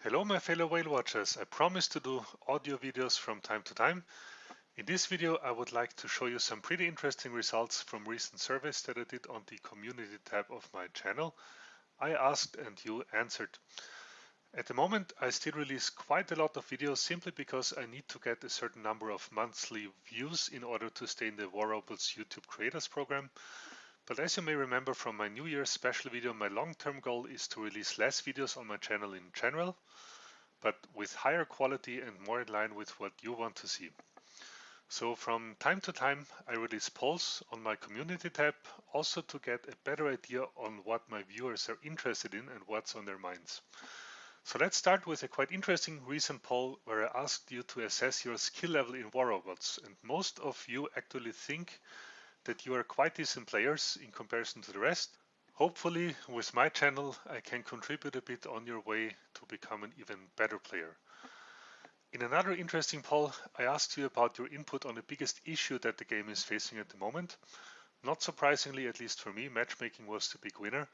Hello my fellow whale watchers, I promise to do audio videos from time to time. In this video I would like to show you some pretty interesting results from recent surveys that I did on the community tab of my channel. I asked and you answered. At the moment I still release quite a lot of videos simply because I need to get a certain number of monthly views in order to stay in the War Robots YouTube Creators Program. But as you may remember from my New Year's special video, my long-term goal is to release less videos on my channel in general, but with higher quality and more in line with what you want to see. So from time to time I release polls on my community tab, also to get a better idea on what my viewers are interested in and what's on their minds. So let's start with a quite interesting recent poll where I asked you to assess your skill level in War Robots, and most of you actually think that you are quite decent players in comparison to the rest. Hopefully with my channel I can contribute a bit on your way to become an even better player. In another interesting poll, I asked you about your input on the biggest issue that the game is facing at the moment. Not surprisingly, at least for me, matchmaking was the big winner.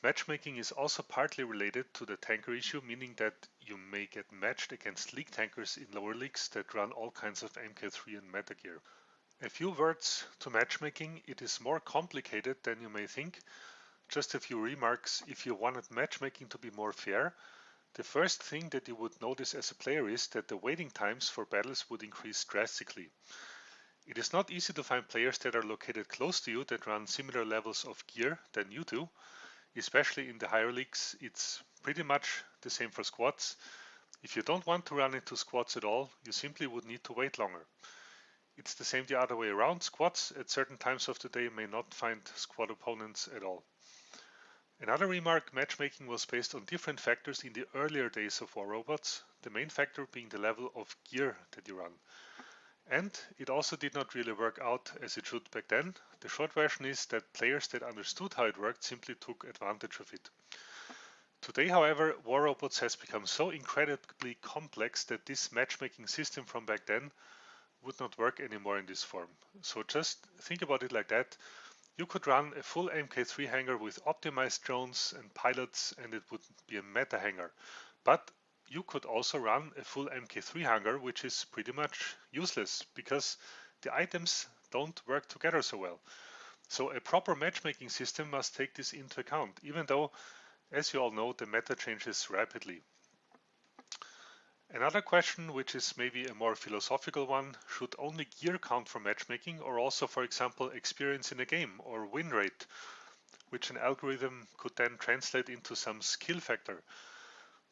Matchmaking is also partly related to the tanker issue, meaning that you may get matched against league tankers in lower leagues that run all kinds of MK3 and meta gear. A few words to matchmaking. It is more complicated than you may think. Just a few remarks. If you wanted matchmaking to be more fair, the first thing that you would notice as a player is that the waiting times for battles would increase drastically. It is not easy to find players that are located close to you that run similar levels of gear than you do, especially in the higher leagues. It's pretty much the same for squads. If you don't want to run into squads at all, you simply would need to wait longer. It's the same the other way around. Squads at certain times of the day may not find squad opponents at all. Another remark, matchmaking was based on different factors in the earlier days of War Robots, the main factor being the level of gear that you run. And it also did not really work out as it should back then. The short version is that players that understood how it worked simply took advantage of it. Today, however, War Robots has become so incredibly complex that this matchmaking system from back then would not work anymore in this form. So just think about it like that. You could run a full MK3 hangar with optimized drones and pilots and it would be a meta hangar. But you could also run a full MK3 hangar which is pretty much useless because the items don't work together so well. So a proper matchmaking system must take this into account, even though, as you all know, the meta changes rapidly. Another question, which is maybe a more philosophical one, should only gear count for matchmaking or also, for example, experience in a game or win rate, which an algorithm could then translate into some skill factor?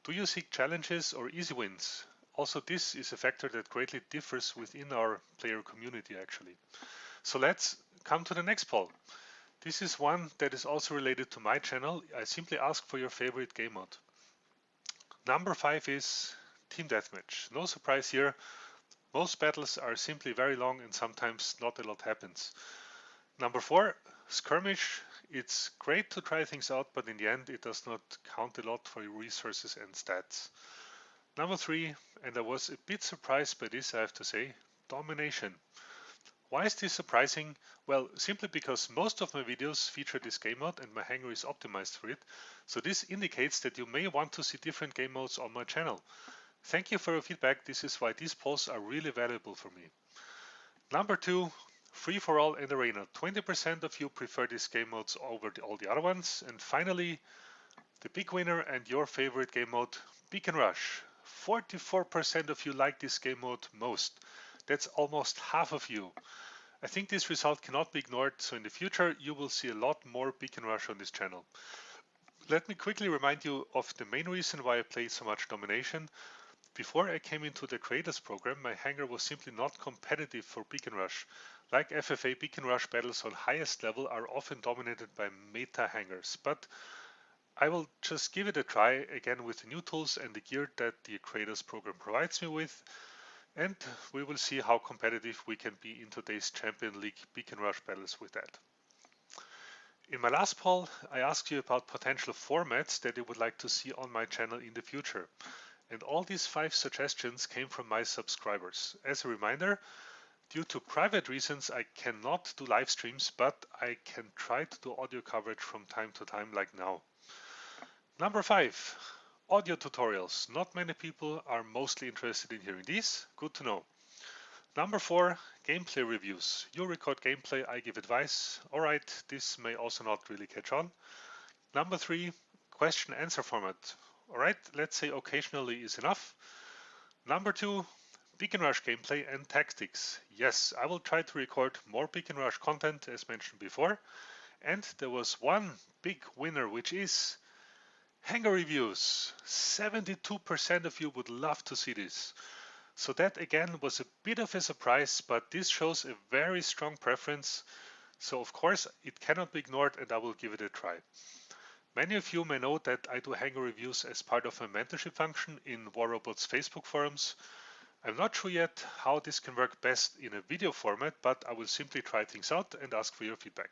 Do you seek challenges or easy wins? Also, this is a factor that greatly differs within our player community actually. So let's come to the next poll. This is one that is also related to my channel. I simply ask for your favorite game mode. Number 5 is Team Deathmatch. No surprise here, most battles are simply very long and sometimes not a lot happens. Number 4, Skirmish. It's great to try things out, but in the end it does not count a lot for your resources and stats. Number 3, and I was a bit surprised by this, I have to say, Domination. Why is this surprising? Well, simply because most of my videos feature this game mode and my hangar is optimized for it, so this indicates that you may want to see different game modes on my channel. Thank you for your feedback, this is why these polls are really valuable for me. Number 2, Free for All and Arena. 20% of you prefer these game modes over all the other ones. And finally, the big winner and your favorite game mode, Beacon Rush. 44% of you like this game mode most. That's almost half of you. I think this result cannot be ignored, so in the future you will see a lot more Beacon Rush on this channel. Let me quickly remind you of the main reason why I played so much Domination. Before I came into the Creators Program, my hangar was simply not competitive for Beacon Rush. Like FFA, Beacon Rush battles on highest level are often dominated by meta hangars, but I will just give it a try again with the new tools and the gear that the Creators Program provides me with, and we will see how competitive we can be in today's Champion League Beacon Rush battles with that. In my last poll, I asked you about potential formats that you would like to see on my channel in the future. And all these 5 suggestions came from my subscribers. As a reminder, due to private reasons, I cannot do live streams, but I can try to do audio coverage from time to time like now. Number 5, Audio tutorials. Not many people are mostly interested in hearing these. Good to know. Number 4, gameplay reviews. You record gameplay, I give advice. Alright, this may also not really catch on. Number 3, question answer format. Alright, let's say occasionally is enough. Number 2, Beacon Rush gameplay and tactics. Yes, I will try to record more Beacon Rush content as mentioned before. And there was one big winner, which is hangar reviews. 72% of you would love to see this. So that again was a bit of a surprise, but this shows a very strong preference. So of course it cannot be ignored and I will give it a try. Many of you may know that I do hangar reviews as part of my mentorship function in War Robot's Facebook forums. I'm not sure yet how this can work best in a video format, but I will simply try things out and ask for your feedback.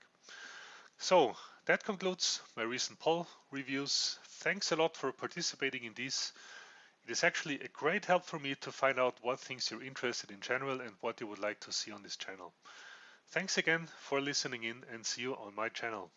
So that concludes my recent poll reviews. Thanks a lot for participating in these. It is actually a great help for me to find out what things you're interested in general and what you would like to see on this channel. Thanks again for listening in and see you on my channel.